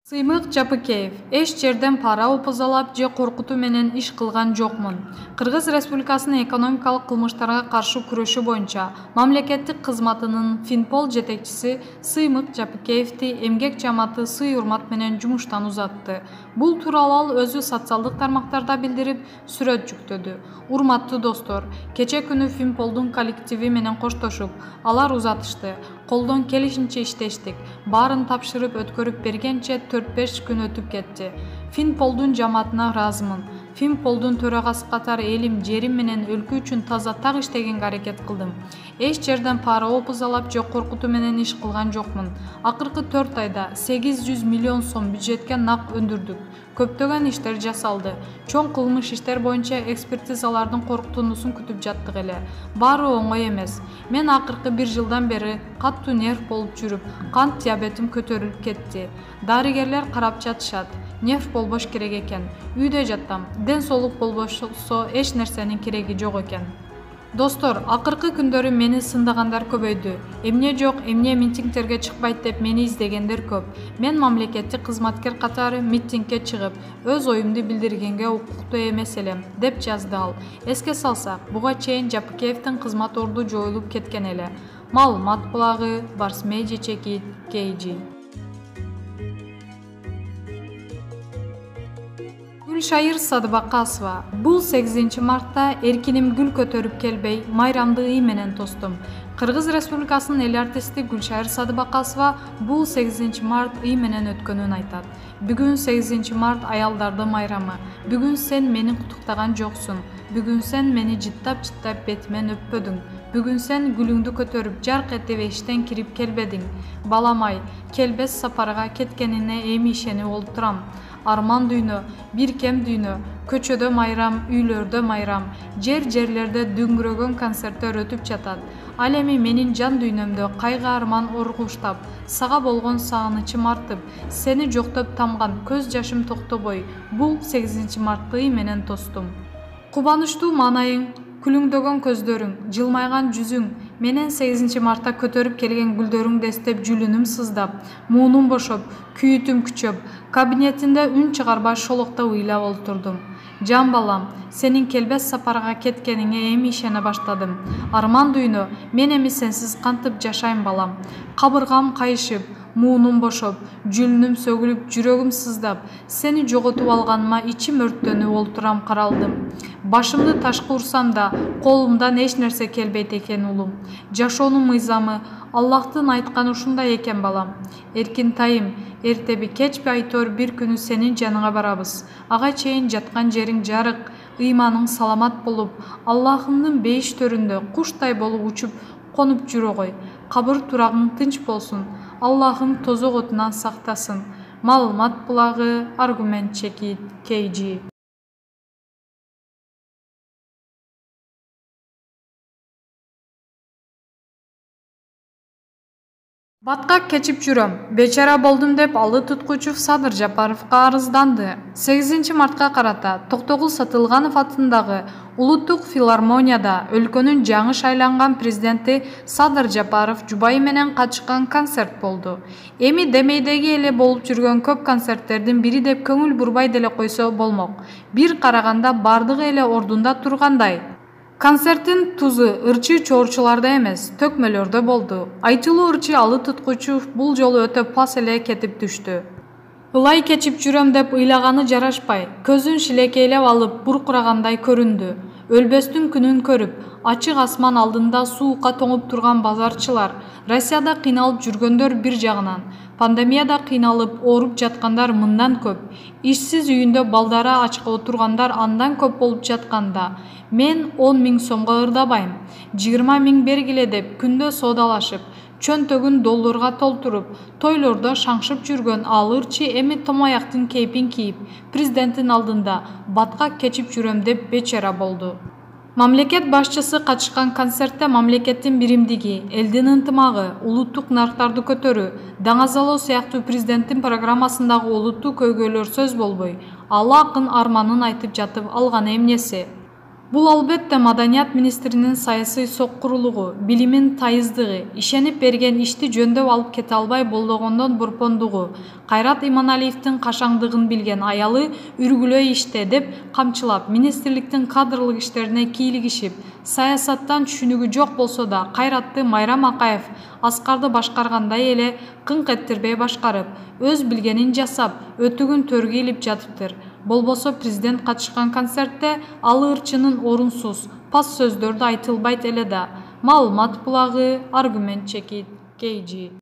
Сыймык Жапыкеев: эч жерден пара опузалап же коркутуу менен иш кылган жокмун. Кыргыз Республикасынын экономикалык кылмыштарга каршы күрөшүү боюнча мамлекеттик кызматынын Финпол жетекчиси Сыймык Жапыкеевди эмгек жамааты сый-урмат менен жумуштан узатты. Бул тууралуу ал өзү социалдык тармактарда билдирип, сүрөт жүктөдү. Урматтуу достор, кече күнү Финполдун коллективи менен коштошуп, алар узатышты. Колдон келишинче иштештик. Баарын тапшырып өткөрүп бергенче 4-5 күн өтүп кетти. Финполдун жамаатына ыраазымын. Финполдун төрагасы катары элим, жерим менен өлкө үчүн таза так иштегенге аракет кылдым. Эч жерден пара опузалап же коркутуу менен иш кылган жокмун. Акыркы 4 айда 800 миллион сом бюджетке нак өндүрдүк. Көптөгөн иштер жасалды. Чоң кылмыш иштер боюнча экспертизалардын корктуунусун күтүп жаттык эле. Баары оңой эмес. Мен акыркы 1 жылдан бери каттуу нерв болуп жүрүп, кант диабетим көтөрүлүп кетти. Дарыгерлер карап жатышат. Нерв болбош керек экен. Үйдө жаттам. Ден соолук болбосо эч нерсенин кереги жок экен. Достор, акыркы күндөрү мени сындагандар көбөйдү. Эмне жок, эмне митингтерге чыкпайт деп мени издегендер көп. Мен мамлекеттик кызматкер катары митингге чыгып, өз оюмду билдиргенге укуктуу эмес элем, деп жазды ал. Эске салсак, буга чейин Жапыкеевдин кызмат орду жоюлуп кеткен эле. Маалымат булагы, Барс Медиа Чекит, KG. Гүлшайыр Садыбакасова: бул 8 мартта эркиним гүл көтөрүп келбей, майрамды ый менен тостум. Кыргыз Республикасынын эл артисти Гүлшайыр Садыбакасова бул 8 март ый менен өткөнүн айтат. Бүгүн 8 март аялдардын майрамы. Бүгүн сен мени куттуктаган жоксун. Бүгүн сен мени жыттап бетимен өппөдүң. Бүгүн сен гүлүңдү көтөрүп жарк этип эштен кирип келбедиң. Балам-ай, келбес сапарга кеткенине эми ишенип олтурам. Арман дүйнө, биркем дүйнө, көчөдө майрам, үйлөрдө майрам, жерлерде дүңгүрөгөн концерттер өтүп жатат. Ал эми менин жан дүйнөмдө кайгы арман оргуштап, сага болгон сагынычым артып, сени жоктоп тамган көз жашым токтобой, бул 8 мартты менен тостум. Кубанычтуу маанайың, күлүңдөгөн көздөрүң, жылмайган жүзүң менен 8 мартта көтөрүп келген гүлдөрүңдү эстеп жүлүнүм сыздап, муунум бошоп, күйүтүм күчөп, кабинетинде үн чыгарбай шолокто ыйлап олтурдум. Жан балам, сенин келбес сапарга кеткениңе эми ишене баштадым. Арман дүйнө, мен эми сенсиз кантип жашайм балам. Кабыргам кайышып, муунум бошоп, жүлүнүм сөгүлүп, жүрөгүм сыздап, сени жоготуп алганыма ичим өрттөнүп олтурам каралдым. Башымды ташка урсам да, колумдан эч нерсе келбейт экен улум. Жашоонун мыйзамы Аллахтын айтканы ушундай экен балам. Эркинтайым, эртеби кечпи айтор бир күнү сенин жаныңа барабыз. Ага чейин жаткан жериң жарык, ыйманың саламат болуп, Аллахымдын бейиш төрүндө куштай болуп учуп конуп жүрө кой. Кабыр турагың тынч болсун. Аллахым тозок отунан сактасын. Маалымат булагы, Аргумент Чекит, KG. Баткак кечип жүрөм, бечара болдум деп алы туткучу Садыр Жапаровго арызданды. 8 мартка карата Токтогул Сатылганов атындагы Улуттук филармонияда өлкөнүн жаңы шайланган президенти Садыр Жапаров жубайы менен катышкан концерт болду. Эми демейдеги эле болуп жүргөн көп концерттердин бири деп көңүл бурбай деле койсо болмок. Бир караганда бардыгы эле ордунда тургандай. Концерттин тузу ырчы чоорчуларда эмес, төкмөлөрдө болду. Айтылуу ырчы алы туткучу бул жолу өтө пас эле кетип түштү. Ылай кечип жүрөм деп ыйлаганы жарашпай, көзүн шилекейлеп алып буркурагандай көрүндү. Өлбөстүн күнүн көрүп, ачык асман алдында суукка тоңуп турган базарчылар, Россияда кыйналып жүргөндөр бир жагынан, пандемияда кыйналып ооруп жаткандар мындан көп, ишсиз үйүндө балдары ачка отургандар андан көп болуп жатканда, мен 10 000 сомго ырдабайм, 20 000 бергиле деп күндө соодалашып, чөнтөгүн долларга толтуруп, тойлордо шаңшып жүргөн ал ырчы эми томаяктын кейпин кийип, президенттин алдында баткак кечип жүрөм деп бечара болду. Мамлекет башчысы катышкан концертте мамлекеттин биримдиги, элдин ынтымагы, улуттук нарктарды көтөрүү, даңазалоо сыяктуу президенттин программасындагы олуттуу көйгөйлөр сөз болбой, ал акын арманын айтып жатып алганы эмнеси? Бул албетте маданият министринин саясий соккурулугу, билимин тайыздыгы, ишенип берген ишти жөндөп алып кете албай болдогондон бурпондугу, Кайрат Иманалиевдин кашаңдыгын билген аялы үргүлөй иште деп камчылап, министрликтин кадрлык иштерине кийлигишип, саясаттан түшүнүгү жок болсо да Кайратты Майрам Акаев Аскарды башкаргандай эле кыңк эттирбей башкарып, өз билгенин жасап, өтүгүн төргө илип жатыптыр. Болбосо президент катышкан концертте ал ырчынын орунсуз, пас сөздөрдү айтылбайт эле да. Маалымат булагы, аргумент чекит, KG